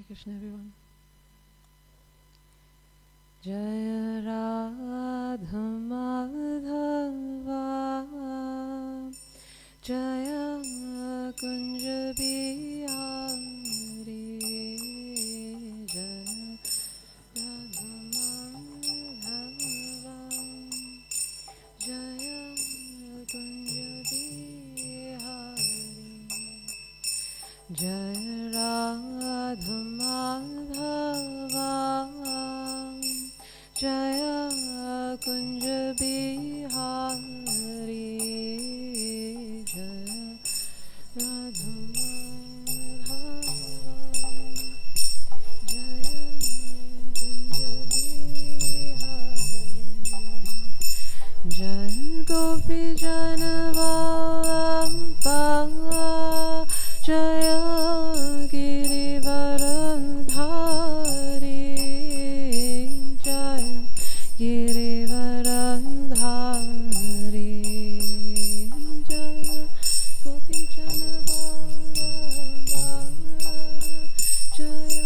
Hare Krishna, everyone. Jaya Radha Madhava Jaya Kunja Bihari Jaya Radha Madhava Jaya Kunja Bihari Jaya Radha Madhava Jaya Kunja Bihari Jaya Radha Madhava Jaya Kunja Bihari Jaya Gopi Janavallabha Jaya Girivaradhari Jaya Girivaradhari Jaya Gopi Janavallabha Jaya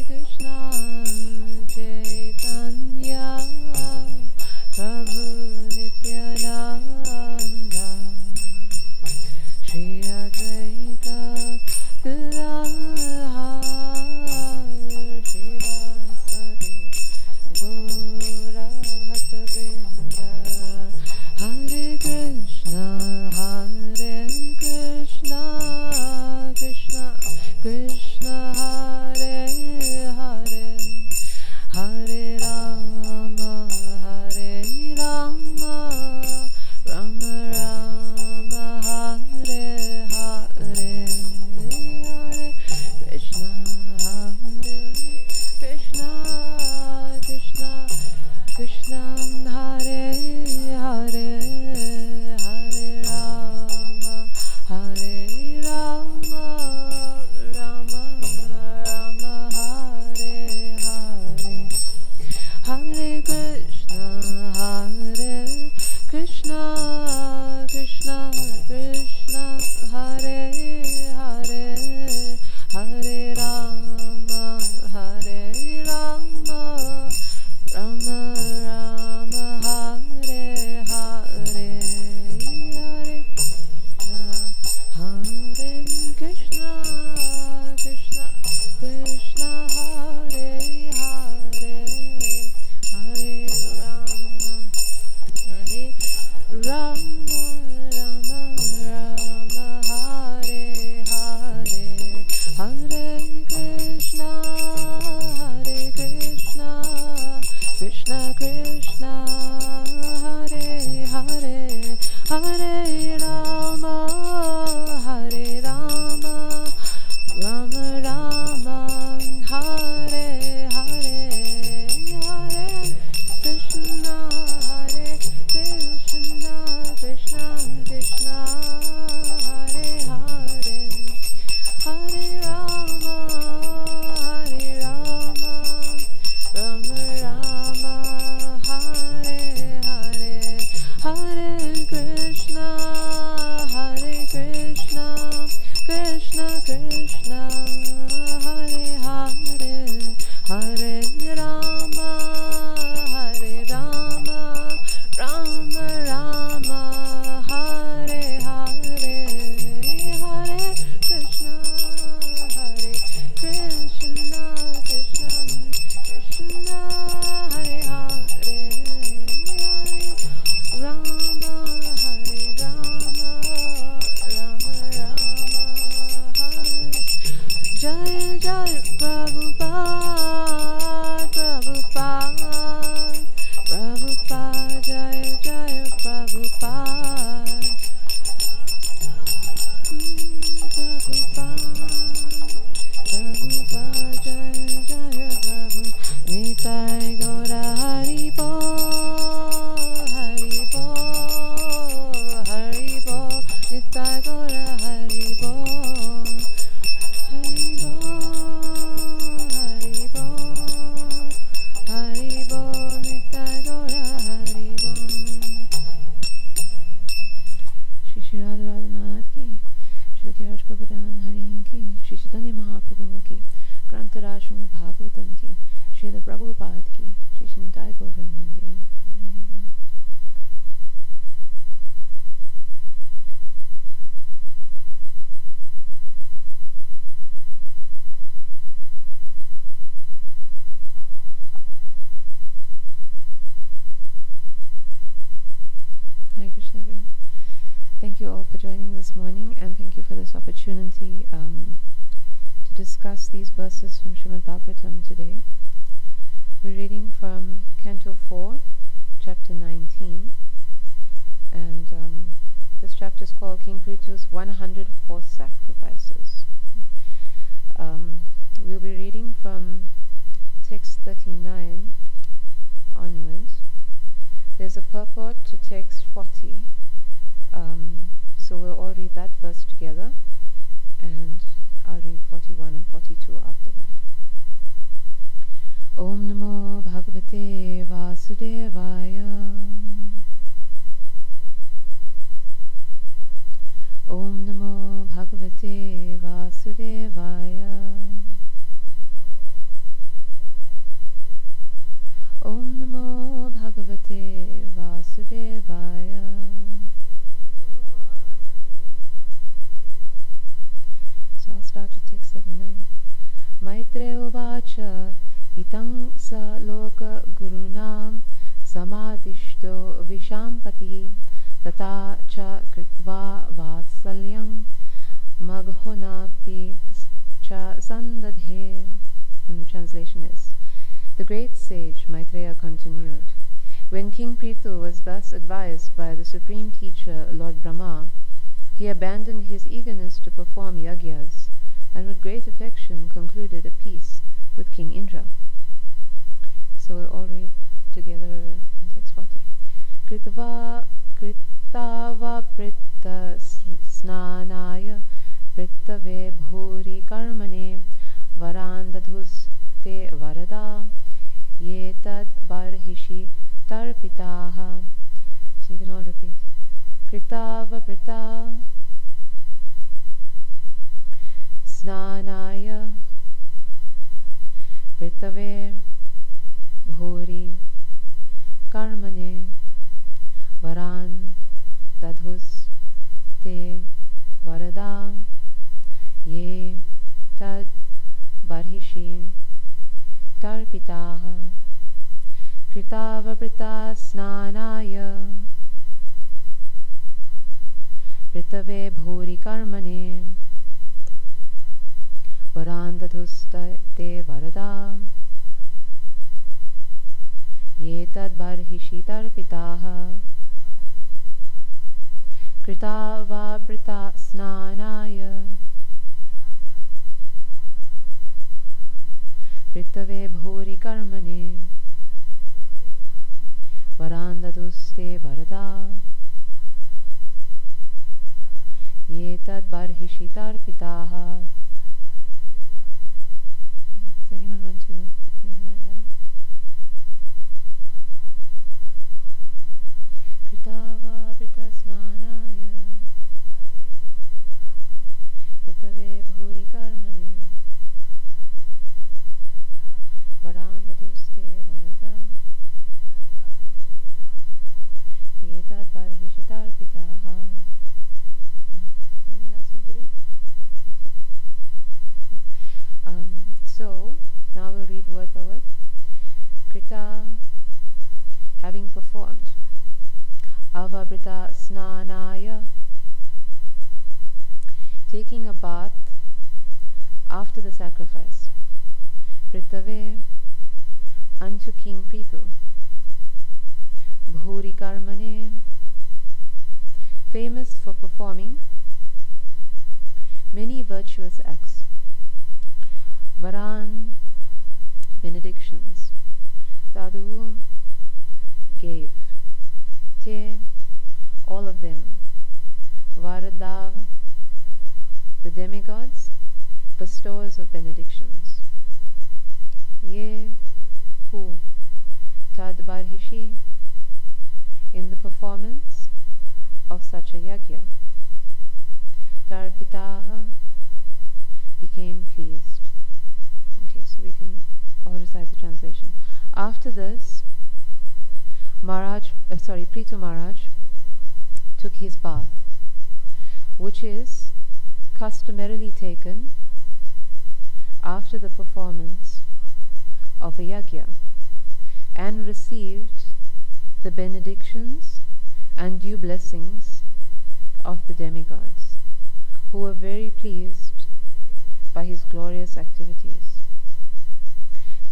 Krishna Srimad Bhagavatam ki, Srila Prabhupada ki, Shri Shintai Govindande. Hare Krishna everyone. Thank you all for joining this morning, and thank you for this opportunity to discuss these verses from Srimad Bhagavatam today. We're reading from Canto 4, Chapter 19, and this chapter is called King Pritu's 100 Horse Sacrifices. We'll be reading from text 39 onwards. There's a purport to text 40, so we'll all read that verse together, and I'll read 41 and 42 after that. Om Namo Bhagavate Vasudevaya. Om Namo Bhagavate Vasudevaya. Om Namo Bhagavate Vasudevaya. So I'll start with text 39. Maitreya Vacha Itang Sa Loka Gurunam Samadishto Vishampati Tata Cha Kritva Vatsalyam Maghonapi Cha Sandadhe. And the translation is: the great sage Maitreya continued, when King Prithu was thus advised by the supreme teacher Lord Brahma, he abandoned his eagerness to perform yagyas, and with great affection concluded a peace with King Indra. So we'll all read together in text 40. Kritava pritta snanaya prittave bhuri karmane varandadhus te varada yetad barhishi tarpitaha. So you can all repeat. Kritava pritta snanaya prittave bhuri karmane varan dadhus te varada ye tad barhishi tarpitaha kritavabrita snanaya pritave bhuri karmane varandadhusta te varada yetad barhishi tarpitaha kritavabrita snanaya pritave bhuri karmane varandaduste varada yetad barhishi tarpitaha. Does anyone want to read the line better? Kritava brita snanaya pritave bhuri karmane varandaduste varada yetad barhishi tarpitaha. Anyone else want to read? So now we'll read word by word. Krita, having performed. Avabrita snanaya, taking a bath after the sacrifice. Pritave, unto King Prithu. Bhuri karmane, famous for performing many virtuous acts. Varan, benedictions. Dadu, gave. Te, all of them. Varada, the demigods, bestowers of benedictions. Ye, who. Tad barhishi, in the performance of such a yagya. Tarpitaha, became pleased. Okay, so we can all recite the translation. After this, Prithu Maharaj took his bath, which is customarily taken after the performance of a yagya, and received the benedictions and due blessings of the demigods, who were very pleased by his glorious activities.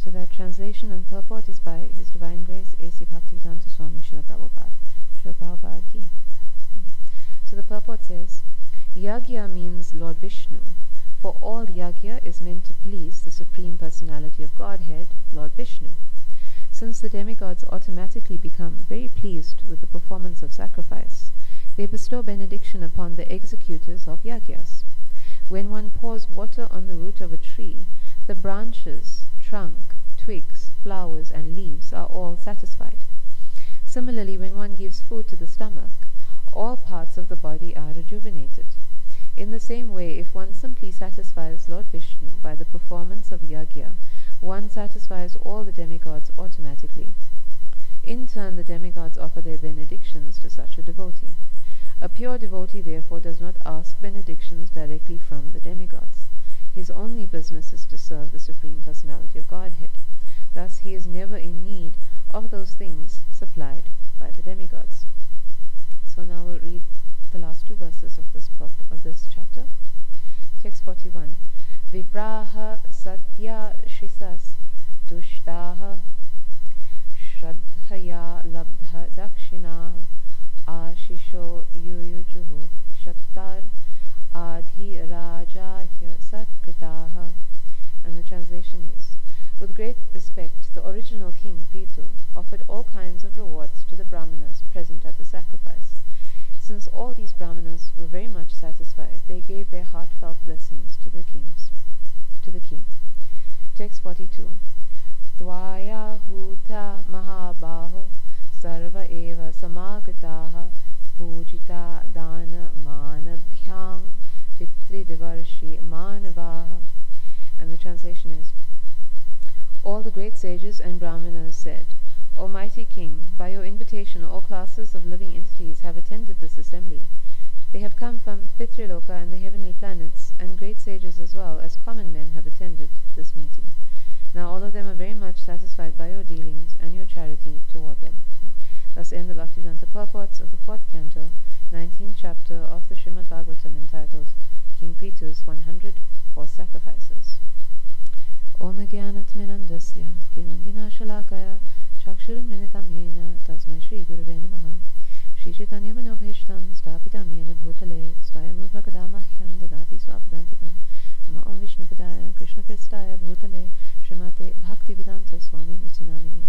So that translation and purport is by His Divine Grace A.C. Bhaktivedanta Swami Srila Prabhupada. Srila Prabhupada ki. So the purport says, Yagya means Lord Vishnu, for all yagya is meant to please the Supreme Personality of Godhead, Lord Vishnu. Since the demigods automatically become very pleased with the performance of sacrifice, they bestow benediction upon the executors of yagyas. When one pours water on the root of a tree, the branches, trunk, twigs, flowers, and leaves are all satisfied. Similarly, when one gives food to the stomach, all parts of the body are rejuvenated. In the same way, if one simply satisfies Lord Vishnu by the performance of yagya, one satisfies all the demigods automatically. In turn, the demigods offer their benedictions to such a devotee. A pure devotee, therefore, does not ask benedictions directly from the demigods. His only business is to serve the Supreme Personality of Godhead. Thus, he is never in need of those things supplied by the demigods. So now we'll read the last two verses of this chapter. Text 41. Vipraha satya shisas dushtaha shraddhaya labdha dakshina ashisho yuyujuhu shattar adhi rajahya satkritaha. And the translation is, with great respect, the original king Prithu offered all kinds of rewards to the brahmanas present at the sacrifice. Since all these brahmanas were very much satisfied, they gave their heartfelt blessings to the king. Text 42. Tvaya huta mahabaho sarva eva samagataha pujita dana manabhyang pitri devarshi manavaha. And the translation is, all the great sages and brahmanas said, O mighty king, by your invitation all classes of living entities have attended this assembly. They have come from Pitriloka and the heavenly planets, and great sages as well as common men have attended this meeting. Now all of them are very much satisfied by your dealings and your charity toward them. Thus end the Bhaktivedanta purports of the 4th canto, 19th chapter of the Srimad Bhagavatam, entitled King Pritu's 100 Horse Sacrifices. Om Jnanatminandasya Gilangina Shalakaya Chakshurunmilitam Yena Tasmai Shri Gurave Namaha Shri Chaitanya Manobhishtam Stapitam Yena Bhutale Swayamrupa Kadamahyam Dadati Swapadantikam Nama Om Vishnupadaya Krishna Prestaya Bhutale Srimate Bhaktivedanta Swami Nitinamine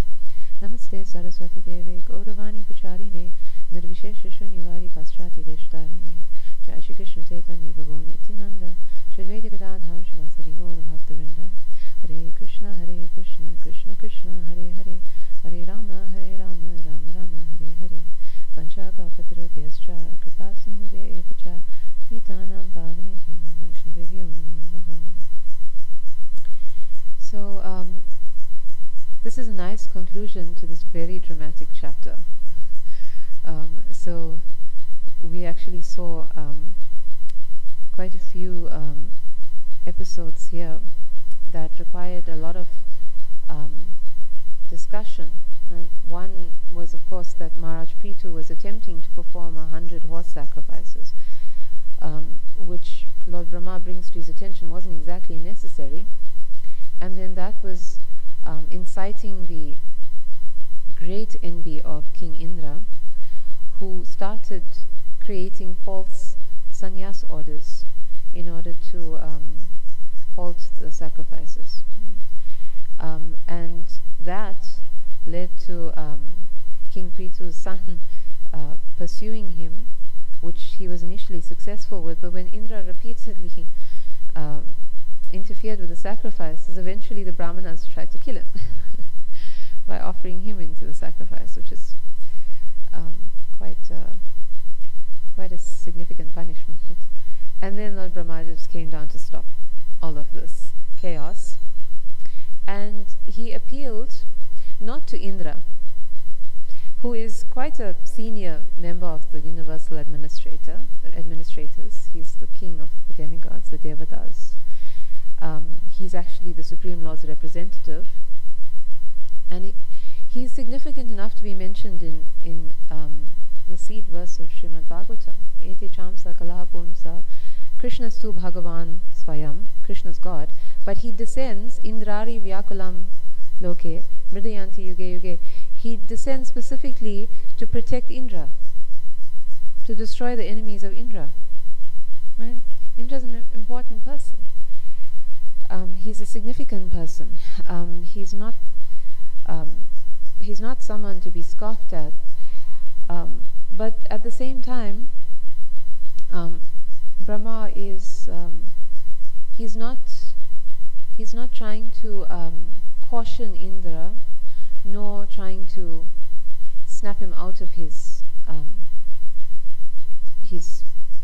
Namaste Saraswati Deve Gauravani Pucharine Nirvishesha Shunyvari Paschati Deshtarine Jai Shri Krishna Chaitanya Prabhu Nityananda Shri Advaita Gadadhar Shivasari Gaura Bhaktivinoda Hare Krishna Krishna Krishna Hare Hare Hare Rama Rama Rama Hare Hare Vanchakalpatarubhyascha Kripasindhubhya evacha Pitanam Pavanebhyo Vaishnavebhyo Namo Namaha. So this is a nice conclusion to this very dramatic chapter. So we actually saw quite a few episodes here that required a lot of discussion. And one was, of course, that Maharaj Prithu was attempting to perform 100 horse sacrifices, which Lord Brahma brings to his attention wasn't exactly necessary. And then that was inciting the great envy of King Indra, who started creating false sannyas orders in order to halt the sacrifices. And that led to King Prithu's son pursuing him, which he was initially successful with, but when Indra repeatedly interfered with the sacrifices, eventually the Brahmanas tried to kill him by offering him into the sacrifice, which is quite a significant punishment. And then Lord Brahma just came down to stop all of this chaos, and he appealed not to Indra, who is quite a senior member of the universal administrators. He's the king of the demigods, the Devatas. He's actually the Supreme Lord's representative, and he's significant enough to be mentioned in the seed verse of Srimad Bhagavatam. Ete chamsa kalaha pumsa Krishnastu Bhagavan Swayam. Krishna's God, but he descends Indrari Vyakulam Loke Mridayanti Yuge Yuge. He descends specifically to protect Indra, to destroy the enemies of Indra. Right? Indra's an important person. He's a significant person. He's not someone to be scoffed at. But at the same time, Brahma is he's not trying to caution Indra, nor trying to snap him out of his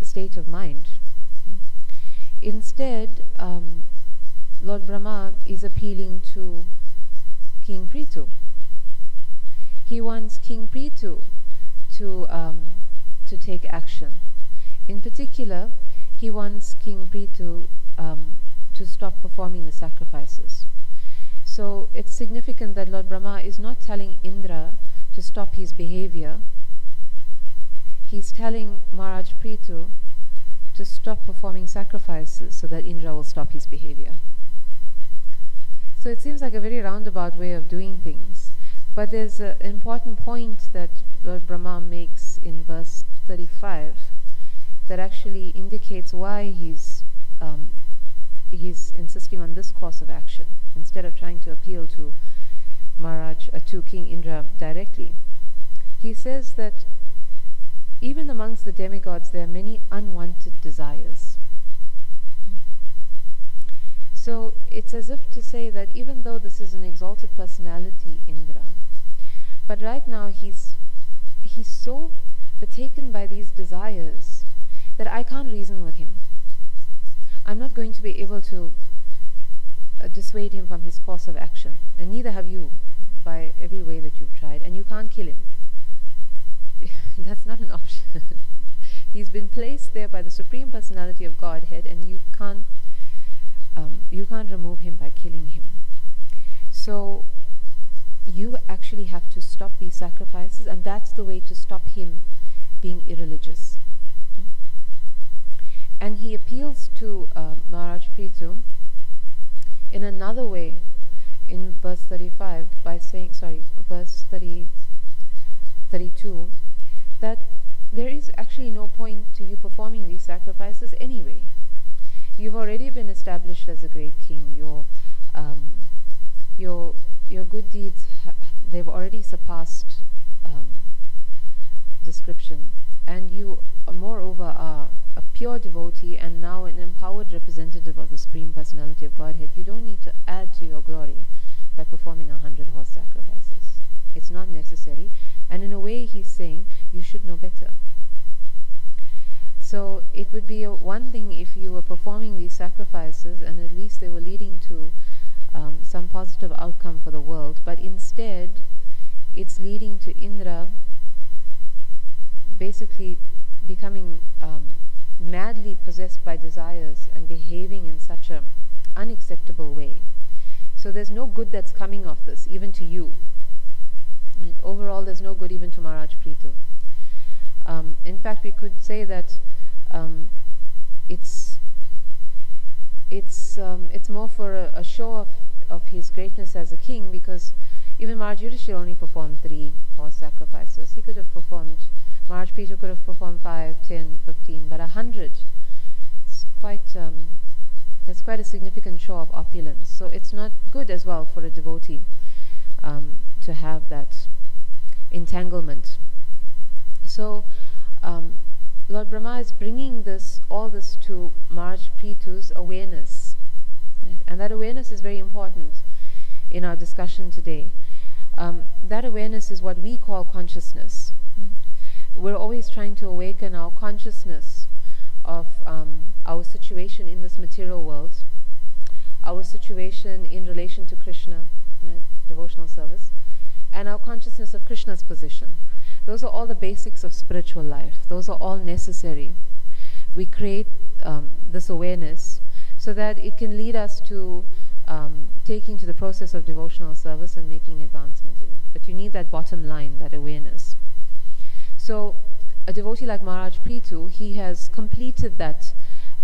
state of mind. Instead, Lord Brahma is appealing to King Prithu. He wants King Prithu to take action. In particular, he wants King Prithu to stop performing the sacrifices. So it's significant that Lord Brahma is not telling Indra to stop his behavior. He's telling Maharaj Prithu to stop performing sacrifices so that Indra will stop his behavior. So it seems like a very roundabout way of doing things. But there's an important point that Lord Brahma makes in verse 35 that actually indicates why he's insisting on this course of action instead of trying to appeal to to King Indra directly. He says that even amongst the demigods there are many unwanted desires. So it's as if to say that even though this is an exalted personality, Indra, but right now he's so betaken by these desires that I can't reason with him. I'm not going to be able to dissuade him from his course of action, and neither have you by every way that you've tried, and you can't kill him. That's not an option. He's been placed there by the Supreme Personality of Godhead, and you can't remove him by killing him. So you actually have to stop these sacrifices, and that's the way to stop him being irreligious. And he appeals to Maharaj Prithu in another way in verse 35 by saying, verse 32, that there is actually no point to you performing these sacrifices anyway. You've already been established as a great king. Your good deeds, they've already surpassed description, and you moreover are a pure devotee and now an empowered representative of the Supreme Personality of Godhead. You don't need to add to your glory by performing 100 horse sacrifices. It's not necessary, and in a way he's saying you should know better. So it would be one thing if you were performing these sacrifices and at least they were leading to some positive outcome for the world, but instead it's leading to Indra basically becoming madly possessed by desires and behaving in such an unacceptable way. So there's no good that's coming of this, even to you. And overall, there's no good even to Maharaj Prithu. In fact, we could say that it's more for a show of his greatness as a king, because even Maharaj Yudhishthira only performed 3 horse sacrifices. He could have performed, Maharaj Prithu could have performed 5, 10, 15, but 100. It's that's quite a significant show of opulence. So it's not good as well for a devotee to have that entanglement. So Lord Brahma is bringing all this to Maharaj Prithu's awareness, right? And that awareness is very important in our discussion today. That awareness is what we call consciousness. We're always trying to awaken our consciousness of our situation in this material world, our situation in relation to Krishna, right, devotional service, and our consciousness of Krishna's position. Those are all the basics of spiritual life. Those are all necessary. We create this awareness so that it can lead us to taking to the process of devotional service and making advancement in it. But you need that bottom line, that awareness. So a devotee like Maharaj Prithu, he has completed that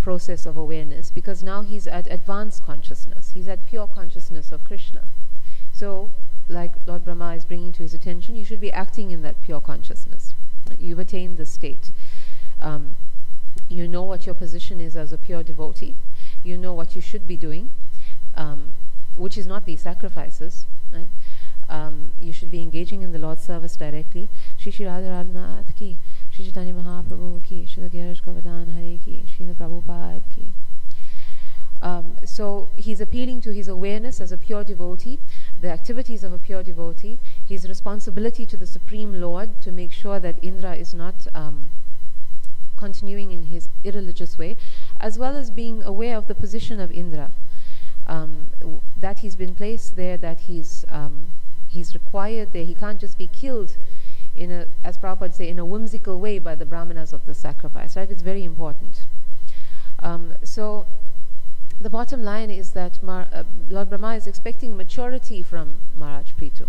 process of awareness, because now he's at advanced consciousness. He's at pure consciousness of Krishna. So, like Lord Brahma is bringing to his attention, you should be acting in that pure consciousness. You've attained the state. You know what your position is as a pure devotee. You know what you should be doing, which is not these sacrifices. Right? You should be engaging in the Lord's service directly. Shri Shri Radharanath ki, Shri Chaitanya Mahaprabhu ki, Shri Girish Govardhan Hare ki, Shri Prabhupada ki. So he's appealing to his awareness as a pure devotee, the activities of a pure devotee, his responsibility to the Supreme Lord to make sure that Indra is not continuing in his irreligious way, as well as being aware of the position of Indra, that he's been placed there, that he's required there. He can't just be killed in a, as Prabhupada say, in a whimsical way by the brahmanas of the sacrifice. Right? It's very important. So the bottom line is that Lord Brahma is expecting maturity from Maharaj Prithu.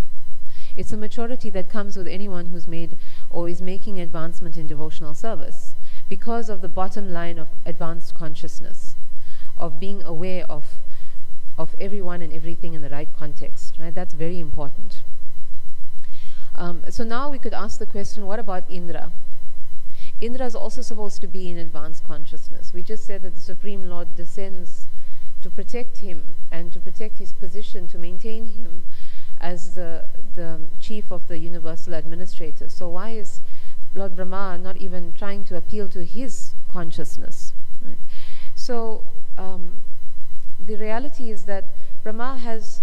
It's a maturity that comes with anyone who's made or is making advancement in devotional service, because of the bottom line of advanced consciousness, of being aware of everyone and everything in the right context. Right? That's very important. So now we could ask the question, what about Indra? Indra is also supposed to be in advanced consciousness. We just said that the Supreme Lord descends to protect him and to protect his position, to maintain him as the chief of the universal administrator. So why is Lord Brahma not even trying to appeal to his consciousness? Right? So the reality is that Brahma has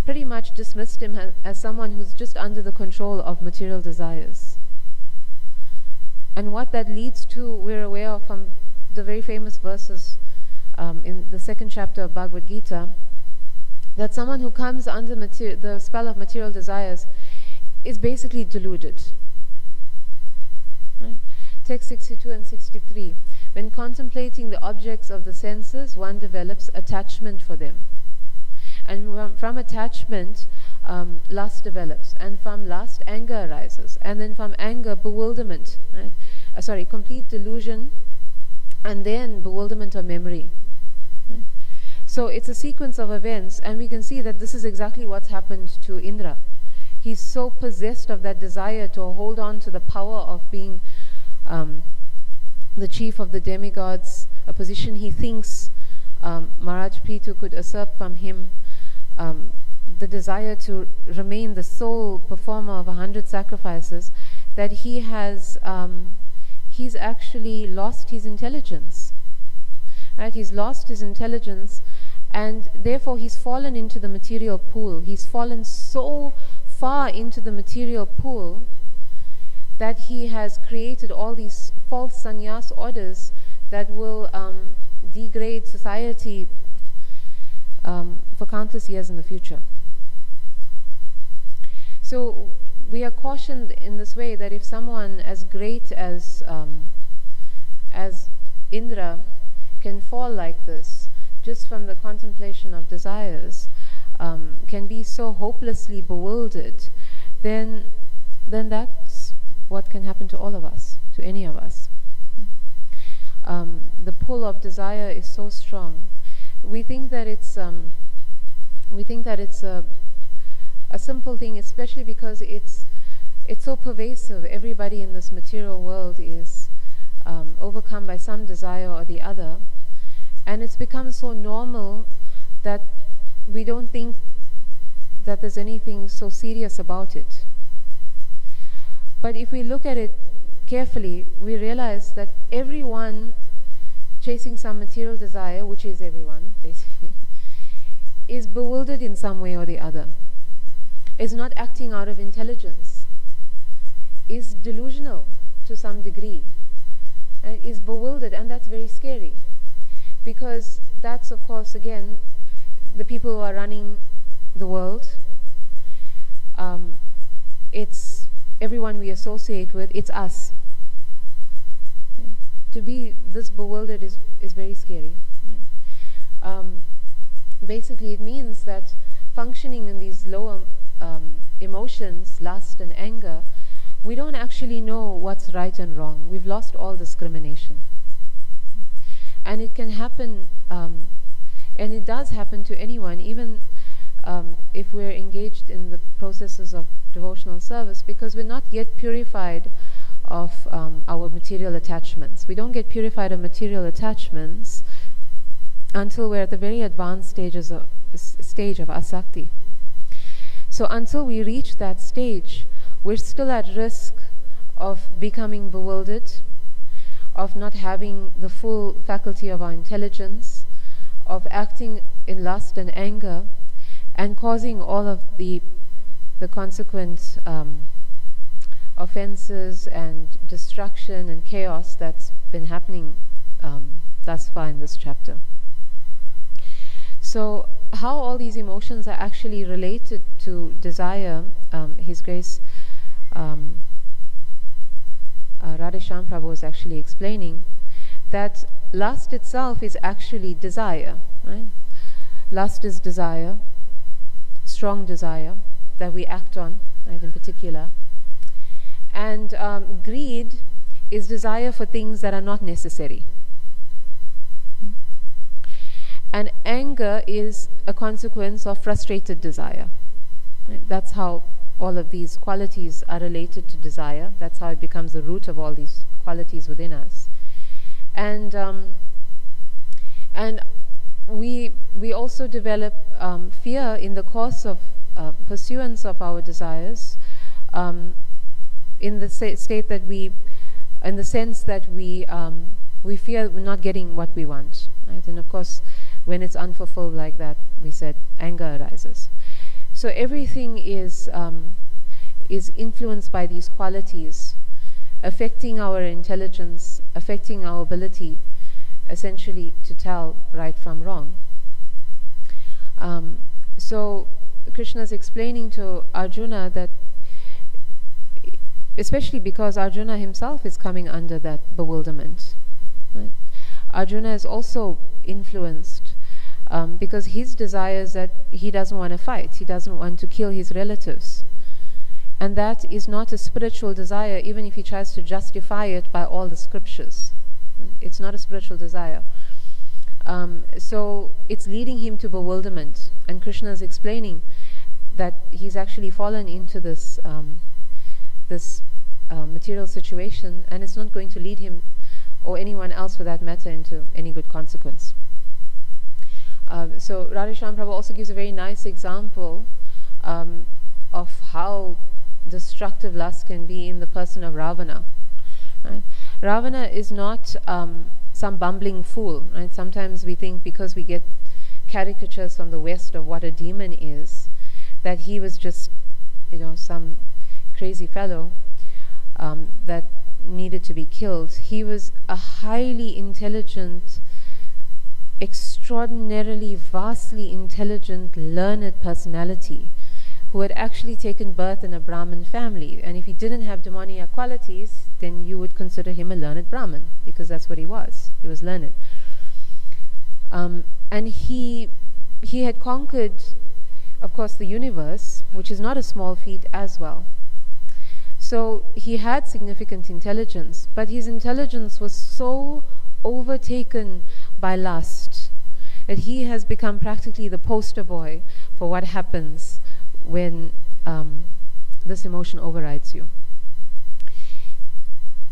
pretty much dismissed him as someone who's just under the control of material desires. And what that leads to, we're aware of from the very famous verses in the 2nd chapter of Bhagavad Gita, that someone who comes under the spell of material desires is basically deluded. Right? Text 62 and 63. When contemplating the objects of the senses, one develops attachment for them. And from attachment, lust develops, and from lust, anger arises, and then from anger, bewilderment, right? Complete delusion, and then bewilderment of memory. Right? So it's a sequence of events, and we can see that this is exactly what's happened to Indra. He's so possessed of that desire to hold on to the power of being the chief of the demigods, a position he thinks Maharaj Prithu could usurp from him, the desire to remain the sole performer of 100 sacrifices, that he's actually lost his intelligence. Right? He's lost his intelligence, and therefore he's fallen into the material pool. He's fallen so far into the material pool that he has created all these false sannyas orders that will degrade society for countless years in the future. So we are cautioned in this way that if someone as great as Indra can fall like this, just from the contemplation of desires, can be so hopelessly bewildered, then that's what can happen to all of us, to any of us. The pull of desire is so strong. We think that it's a simple thing, especially because it's so pervasive. Everybody in this material world is overcome by some desire or the other, and it's become so normal that we don't think that there's anything so serious about it. But if we look at it carefully, we realize that everyone chasing some material desire, which is everyone basically, is bewildered in some way or the other, is not acting out of intelligence, is delusional to some degree, and is bewildered, and that's very scary, because that's, of course, again, the people who are running the world. It's everyone we associate with, it's us. To be this bewildered is very scary. Basically, it means that functioning in these lower emotions, lust and anger, we don't actually know what's right and wrong. We've lost all discrimination. And it can happen, and it does happen to anyone, even if we're engaged in the processes of devotional service, because we're not yet purified of our material attachments. We don't get purified of material attachments until we're at the very advanced stage of asakti. So until we reach that stage, we're still at risk of becoming bewildered, of not having the full faculty of our intelligence, of acting in lust and anger, and causing all of the consequent offenses and destruction and chaos that's been happening thus far in this chapter. So how all these emotions are actually related to desire, His Grace Radheshyam Prabhu is actually explaining that lust itself is actually desire, right? Lust is desire, strong desire that we act on, right, in particular. And greed is desire for things that are not necessary. And anger is a consequence of frustrated desire. Right? That's how all of these qualities are related to desire. That's how it becomes the root of all these qualities within us. And we also develop fear in the course of pursuance of our desires, in the state that in the sense that we fear we're not getting what we want, right? And of course, when it's unfulfilled like that, we said anger arises. So everything is influenced by these qualities, affecting our intelligence, affecting our ability, essentially, to tell right from wrong. So Krishna is explaining to Arjuna that, especially because Arjuna himself is coming under that bewilderment, right? Arjuna is also influenced because his desire is that he doesn't want to fight, he doesn't want to kill his relatives. And that is not a spiritual desire, even if he tries to justify it by all the scriptures. It's not a spiritual desire. So it's leading him to bewilderment. And Krishna is explaining that he's actually fallen into this material situation, and it's not going to lead him, or anyone else for that matter, into any good consequence. So Radheshyam Prabhu also gives a very nice example of how destructive lust can be in the person of Ravana. Right? Ravana is not some bumbling fool. Right? Sometimes we think, because we get caricatures from the West of what a demon is, that he was just, some crazy fellow that needed to be killed. He was a highly intelligent, extraordinarily, vastly intelligent, learned personality who had actually taken birth in a Brahmin family. And if he didn't have demoniac qualities, then you would consider him a learned Brahmin, because that's what he was. He was learned. And he had conquered, of course, the universe, which is not a small feat as well. So he had significant intelligence, but his intelligence was so overtaken by lust that he has become practically the poster boy for what happens when this emotion overrides you.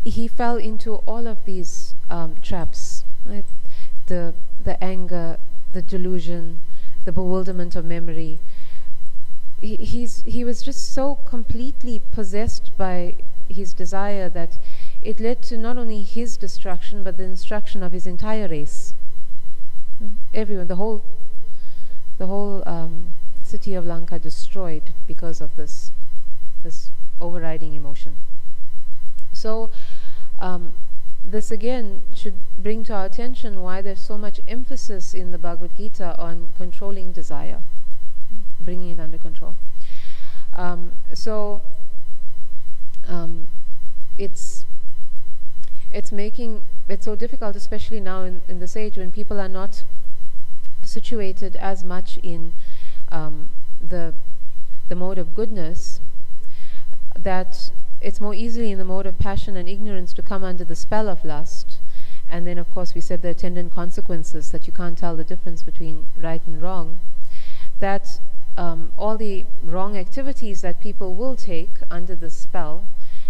He fell into all of these traps, right? The anger, the delusion, the bewilderment of memory. He was just so completely possessed by his desire that it led to not only his destruction, but the destruction of his entire race. Everyone, the whole city of Lanka destroyed because of this overriding emotion. So this again should bring to our attention why there's so much emphasis in the Bhagavad Gita on controlling desire, bringing it under control. It's making it so difficult, especially now in this age when people are not situated as much in the mode of goodness, that it's more easily in the mode of passion and ignorance to come under the spell of lust. And then, of course, we said the attendant consequences, that you can't tell the difference between right and wrong, that all the wrong activities that people will take under the spell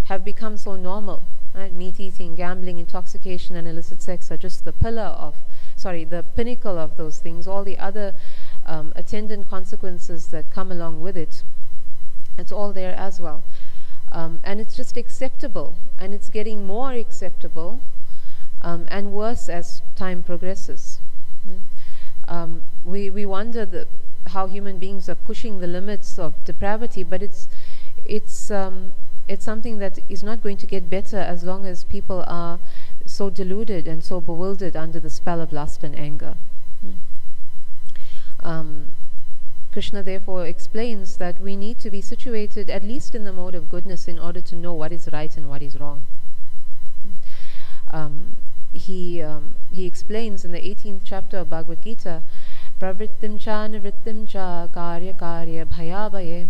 have become so normal. Right? Meat eating, gambling, intoxication, and illicit sex are just the pinnacle of those things. All the other attendant consequences that come along with it, it's all there as well. And it's just acceptable, and it's getting more acceptable and worse as time progresses. We wonder how human beings are pushing the limits of depravity, but it's something that is not going to get better as long as people are so deluded and so bewildered under the spell of lust and anger. Krishna therefore explains that we need to be situated at least in the mode of goodness in order to know what is right and what is wrong. He explains in the 18th chapter of Bhagavad Gita, pravrittim cha nivrittim cha karya karya bhayabhaye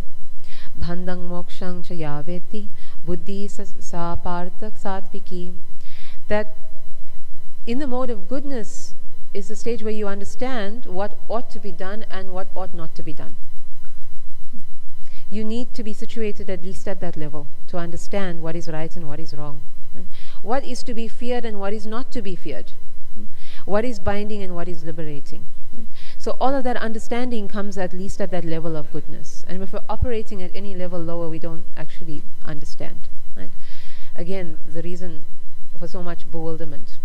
bhandang mokshang cha yaveti buddhi sa partha satviki, that in the mode of goodness is the stage where you understand what ought to be done and what ought not to be done. You need to be situated at least at that level to understand what is right and what is wrong. Right? What is to be feared and what is not to be feared. What is binding and what is liberating. Right? So all of that understanding comes at least at that level of goodness. And if we're operating at any level lower, we don't actually understand. Right? Again, the reason for so much bewilderment.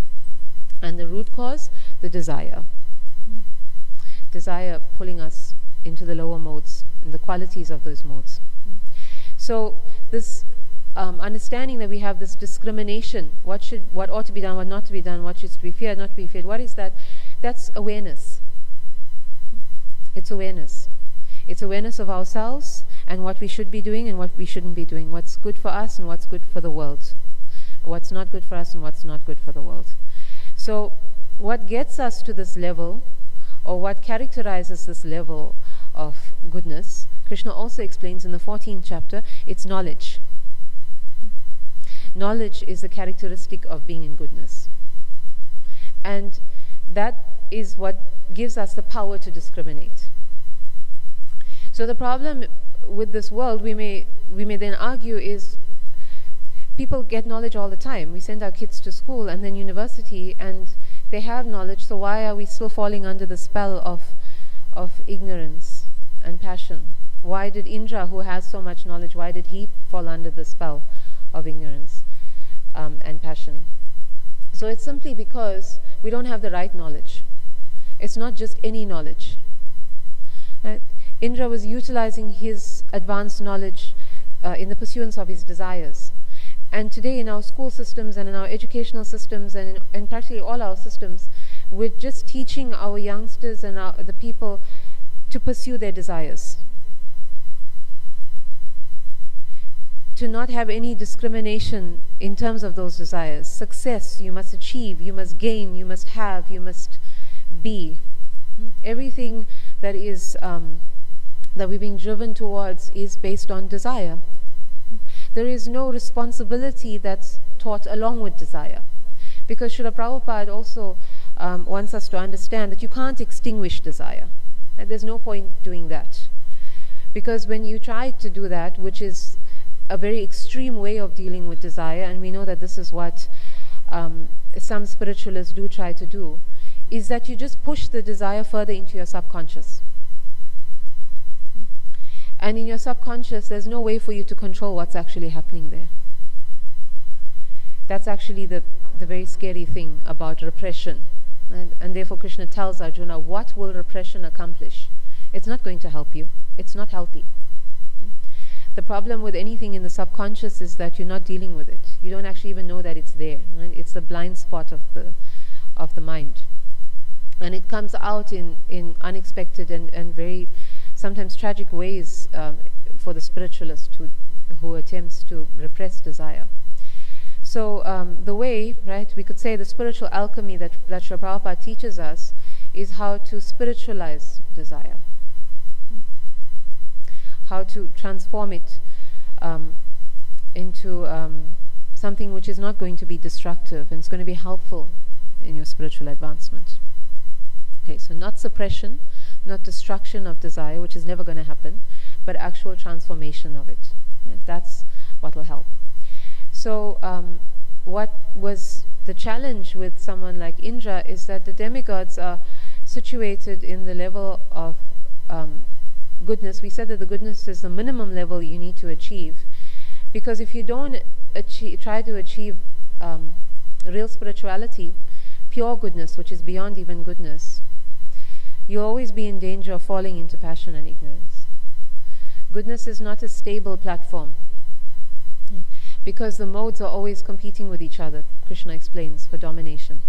And the root cause, the desire. Desire pulling us into the lower modes and the qualities of those modes. So this understanding that we have this discrimination, what ought to be done, what not to be done, what should be feared, not to be feared, what is that? That's awareness. It's awareness. It's awareness of ourselves and what we should be doing and what we shouldn't be doing, what's good for us and what's good for the world, what's not good for us and what's not good for the world. So what gets us to this level or what characterizes this level of goodness, Krishna also explains in the 14th chapter, it's knowledge. Knowledge is a characteristic of being in goodness. And that is what gives us the power to discriminate. So the problem with this world, we may then argue, is people get knowledge all the time. We send our kids to school and then university, and they have knowledge, so why are we still falling under the spell of ignorance and passion? Why did Indra, who has so much knowledge, why did he fall under the spell of ignorance and passion? So it's simply because we don't have the right knowledge. It's not just any knowledge. Right? Indra was utilizing his advanced knowledge in the pursuance of his desires. And today in our school systems and in our educational systems and in practically all our systems, we're just teaching our youngsters and the people to pursue their desires. To not have any discrimination in terms of those desires. Success, you must achieve, you must gain, you must have, you must be. Everything that is that we're being driven towards is based on desire. There is no responsibility that's taught along with desire. Because Srila Prabhupada also wants us to understand that you can't extinguish desire. And there's no point doing that. Because when you try to do that, which is a very extreme way of dealing with desire, and we know that this is what some spiritualists do try to do, is that you just push the desire further into your subconscious. And in your subconscious, there's no way for you to control what's actually happening there. That's actually the very scary thing about repression. And therefore Krishna tells Arjuna, what will repression accomplish? It's not going to help you. It's not healthy. The problem with anything in the subconscious is that you're not dealing with it. You don't actually even know that it's there. Right? It's the blind spot of the mind. And it comes out in unexpected and very sometimes tragic ways for the spiritualist who attempts to repress desire. So the way, right, we could say the spiritual alchemy that Srila Prabhupada teaches us is how to spiritualize desire. How to transform it into something which is not going to be destructive and it's going to be helpful in your spiritual advancement. Okay, so not suppression, not destruction of desire, which is never going to happen, but actual transformation of it. And that's what will help. So what was the challenge with someone like Indra is that the demigods are situated in the level of goodness. We said that the goodness is the minimum level you need to achieve, because if you don't try to achieve real spirituality, pure goodness, which is beyond even goodness, you'll always be in danger of falling into passion and ignorance. Goodness is not a stable platform, because the modes are always competing with each other, Krishna explains, for domination.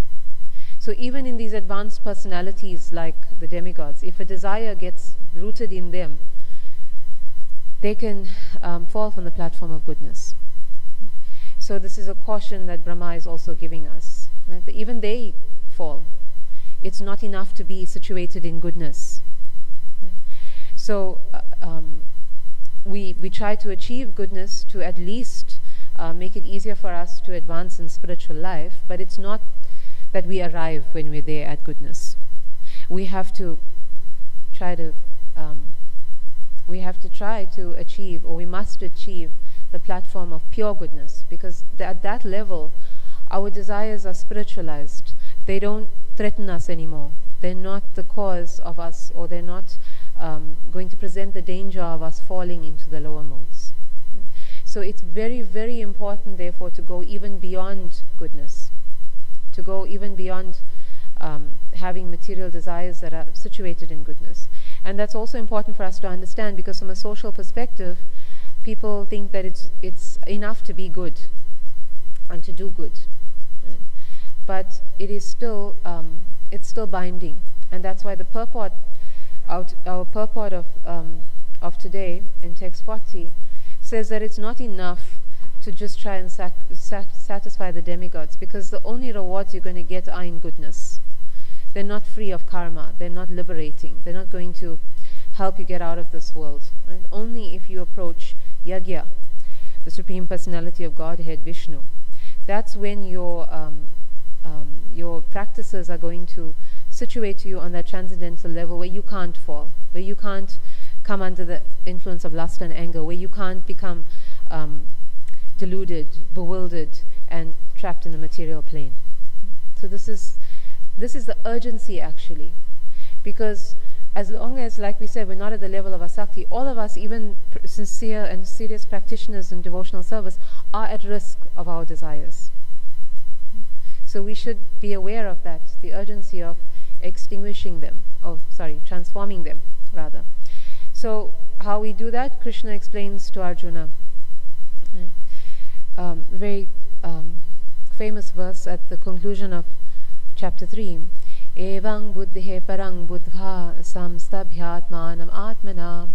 So even in these advanced personalities like the demigods, if a desire gets rooted in them, they can fall from the platform of goodness. So this is a caution that Brahma is also giving us. Right? But even they fall. It's not enough to be situated in goodness. So we try to achieve goodness to at least make it easier for us to advance in spiritual life, but it's not that we arrive when we're there at goodness. We have to try to achieve, or we must achieve, the platform of pure goodness, because at that level our desires are spiritualized. They don't threaten us anymore. They're not the cause of us, or they're not going to present the danger of us falling into the lower modes. So it's very, very important, therefore, to go even beyond goodness, to go even beyond having material desires that are situated in goodness. And that's also important for us to understand, because from a social perspective, people think that it's enough to be good and to do good. Right? But it is still binding, and that's why the purport, our purport of today in text 40 says that it's not enough to just try and satisfy the demigods, because the only rewards you're going to get are in goodness. they're not free of karma, they're not liberating, they're not going to help you get out of this world. Right? Only if you approach Yagya, the Supreme Personality of Godhead, Vishnu, that's when your practices are going to situate you on that transcendental level where you can't fall, where you can't come under the influence of lust and anger, where you can't become deluded, bewildered, and trapped in the material plane. So this is the urgency, actually, because as long as, like we said, we're not at the level of asakti, all of us, even sincere and serious practitioners in devotional service, are at risk of our desires. So we should be aware of that, the urgency of extinguishing them, transforming them, rather. So how we do that, Krishna explains to Arjuna. Very famous verse at the conclusion of chapter 3. Evang buddhe parang buddha samstabhyatmanam atmana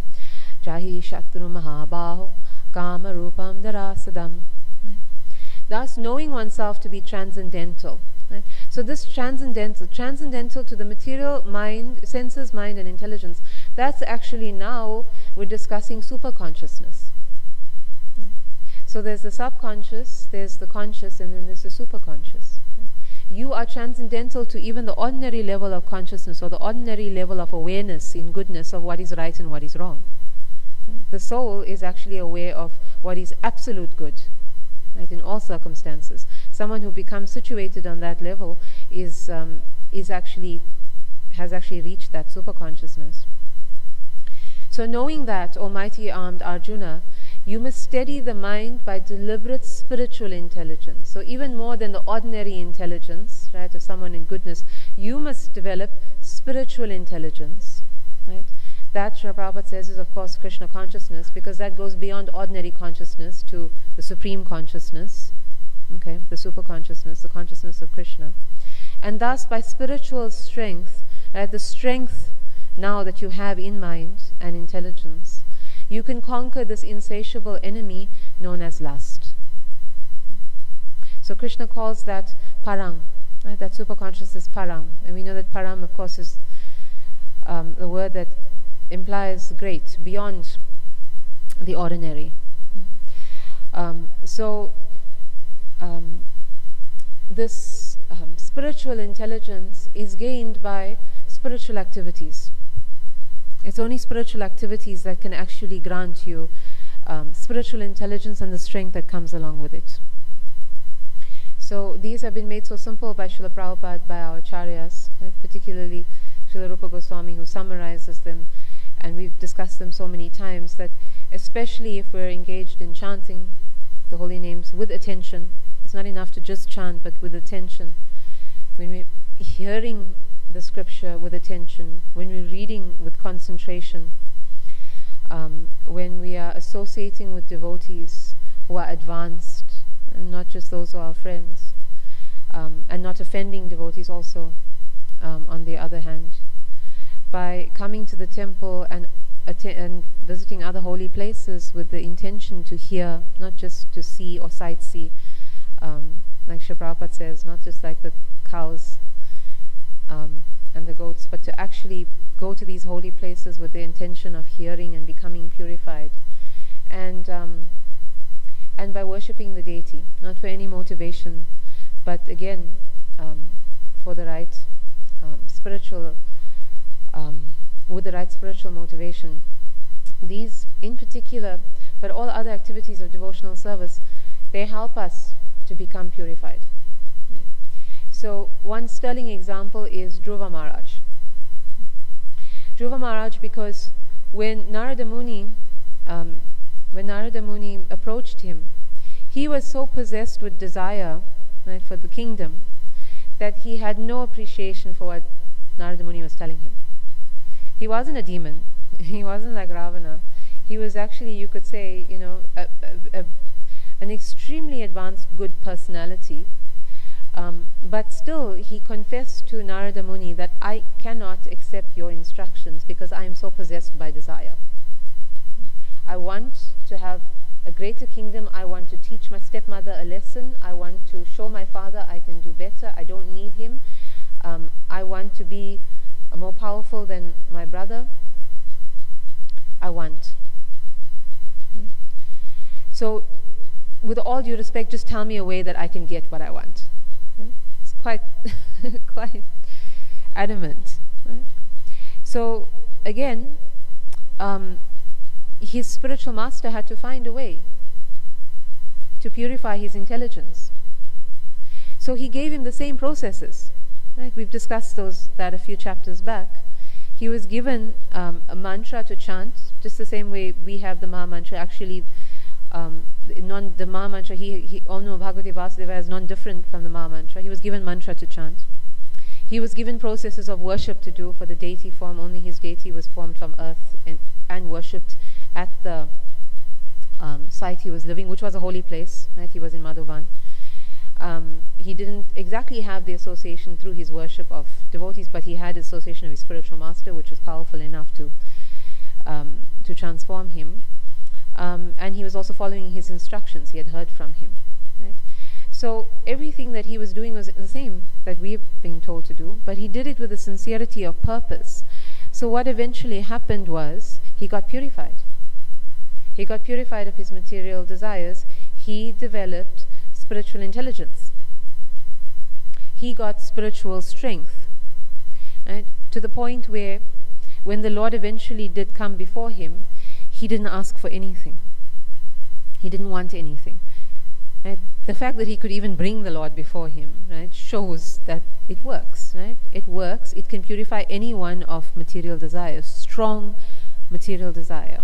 jahi shatru mahabaho kama rupam darasadam. Thus, knowing oneself to be transcendental. Right? So this transcendental to the material mind, senses, mind, and intelligence, that's actually now we're discussing superconsciousness. So there's the subconscious, there's the conscious, and then there's the superconscious. You are transcendental to even the ordinary level of consciousness or the ordinary level of awareness in goodness of what is right and what is wrong. The soul is actually aware of what is absolute good, right, in all circumstances. Someone who becomes situated on that level has actually reached that superconsciousness. So knowing that, Almighty armed Arjuna, you must steady the mind by deliberate spiritual intelligence. So even more than the ordinary intelligence, right, of someone in goodness, you must develop spiritual intelligence, right? That, Srila Prabhupada says, is of course Krishna consciousness, because that goes beyond ordinary consciousness to the supreme consciousness, okay, the superconsciousness, the consciousness of Krishna. And thus, by spiritual strength, right, the strength now that you have in mind and intelligence, you can conquer this insatiable enemy known as lust. So Krishna calls that parang, right? That superconscious is parang. And we know that param, of course, is the word that implies great, beyond the ordinary. This spiritual intelligence is gained by spiritual activities. It's only spiritual activities that can actually grant you spiritual intelligence and the strength that comes along with it. So these have been made so simple by Srila Prabhupada, by our acharyas, particularly Srila Rupa Goswami, who summarizes them, and we've discussed them so many times, that especially if we're engaged in chanting the holy names with attention, it's not enough to just chant, but with attention. When we're hearing the scripture with attention, when we're reading with concentration, when we are associating with devotees who are advanced, and not just those who are our friends, and not offending devotees also, on the other hand, by coming to the temple and visiting other holy places with the intention to hear, not just to see or sightsee, like Srila Prabhupada says, not just like the cows and the goats, but to actually go to these holy places with the intention of hearing and becoming purified, and by worshipping the deity, not for any motivation, but again for the right spiritual, with the right spiritual motivation. These in particular, but all other activities of devotional service, they help us to become purified. So one sterling example is Dhruva Maharaj. Dhruva Maharaj, because when Narada Muni approached him, he was so possessed with desire, right, for the kingdom, that he had no appreciation for what Narada Muni was telling him. He wasn't a demon. He wasn't like Ravana. He was actually, you could say, an extremely advanced good personality. But still, he confessed to Narada Muni that I cannot accept your instructions because I am so possessed by desire. I want to have a greater kingdom. I want to teach my stepmother a lesson. I want to show my father I can do better. I don't need him. I want to be more powerful than my brother. I want. So, with all due respect, just tell me a way that I can get what I want. It's quite, quite adamant. Right? So, again, his spiritual master had to find a way to purify his intelligence. So he gave him the same processes. Right? We've discussed that a few chapters back. He was given a mantra to chant, just the same way we have the Maha Mantra. Actually, the Maha Mantra, Om Namo Bhagavate Vasudevaya is non-different from the Maha Mantra. He was given mantra to chant. He was given processes of worship to do for the deity form. Only his deity was formed from earth and worshipped at the site he was living, which was a holy place. Right? He was in Madhuvan. He didn't exactly have the association through his worship of devotees, but he had association of his spiritual master, which was powerful enough to transform him. And he was also following his instructions. He had heard from him. Right? So everything that he was doing was the same that we've been told to do, but he did it with a sincerity of purpose. So what eventually happened was he got purified. He got purified of his material desires. He developed spiritual intelligence. He got spiritual strength. Right? To the point where when the Lord eventually did come before him, he didn't ask for anything. He didn't want anything. Right? The fact that he could even bring the Lord before him, right, shows that it works. Right? It works. It can purify anyone of material desire, strong material desire.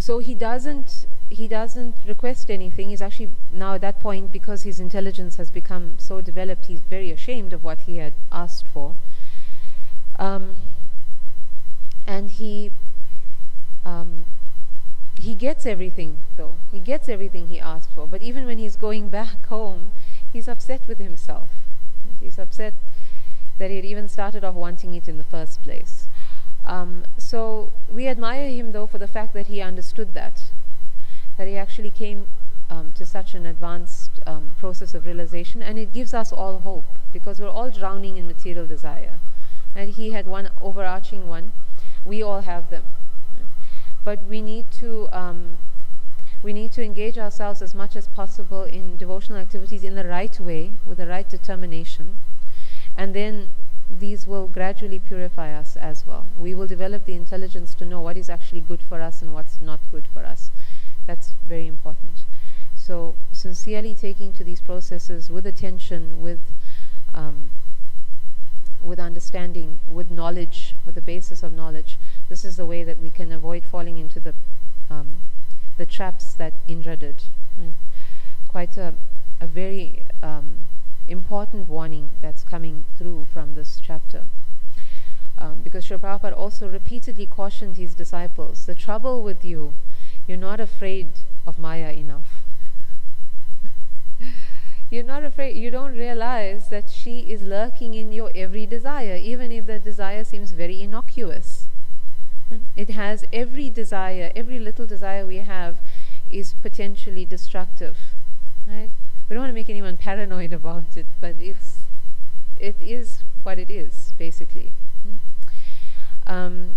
So he doesn't request anything. He's actually now at that point, because his intelligence has become so developed, he's very ashamed of what he had asked for. And he gets everything, though. He gets everything he asked for. But even when he's going back home, he's upset with himself. He's upset that he had even started off wanting it in the first place. So we admire him, though, for the fact that he understood that he actually came to such an advanced process of realization, and it gives us all hope, because we're all drowning in material desire. And he had one overarching one. We all have them. But we need to engage ourselves as much as possible in devotional activities in the right way, with the right determination, and then these will gradually purify us as well. We will develop the intelligence to know what is actually good for us and what's not good for us. That's very important. So sincerely taking to these processes with attention, with understanding, with knowledge, with the basis of knowledge, this is the way that we can avoid falling into the traps that Indra did. Right? Quite a very important warning that's coming through from this chapter. Because Srila Prabhupada also repeatedly cautioned his disciples, the trouble with you, you're not afraid of Maya enough. You're not afraid, you don't realize that she is lurking in your every desire, even if the desire seems very innocuous. It has every desire, every little desire we have is potentially destructive. Right? We don't want to make anyone paranoid about it, but it is what it is, basically. And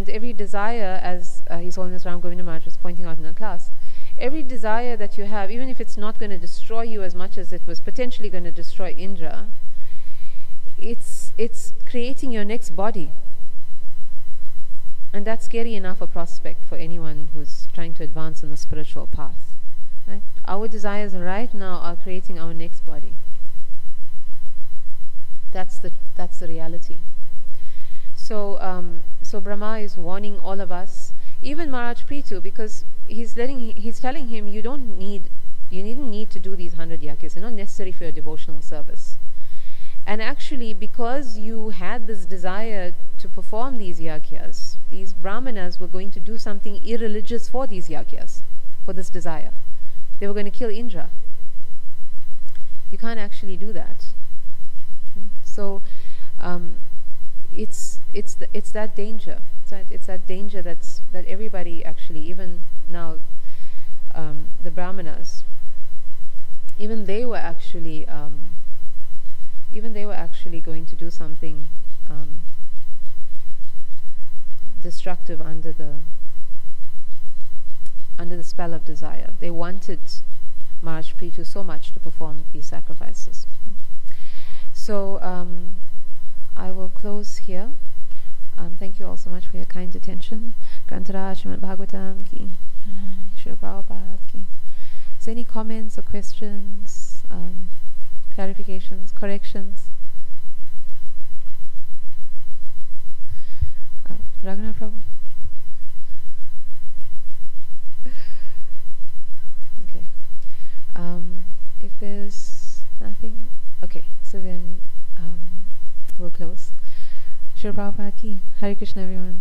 every desire, as His Holiness Ram Govinda Maharaj was pointing out in our class, every desire that you have, even if it's not going to destroy you as much as it was potentially going to destroy Indra, it's creating your next body. And that's scary enough a prospect for anyone who's trying to advance in the spiritual path. Right? Our desires right now are creating our next body. That's the reality. So Brahma is warning all of us, even Maharaj Prithu, because he's telling him you needn't need to do these 100 yagyas. They're not necessary for your devotional service. And actually, because you had this desire to perform these yagyas, these brahmanas were going to do something irreligious for these yagyas, for this desire. They were going to kill Indra. You can't actually do that. So it's that danger. It's that danger that everybody actually, even now, the brahmanas, even they were actually going to do something destructive under the spell of desire. They wanted Maharaj Prithu so much to perform these sacrifices. So I will close here. Thank you all so much for your kind attention. Grantara Srimad Bhagavatam ki, Srila Prabhupada ki. So any comments or questions, clarifications, corrections? Raghunath Prabhu? Okay. If there's nothing, okay, so then we'll close. Srila Prabhupada ki. Hare Krishna everyone.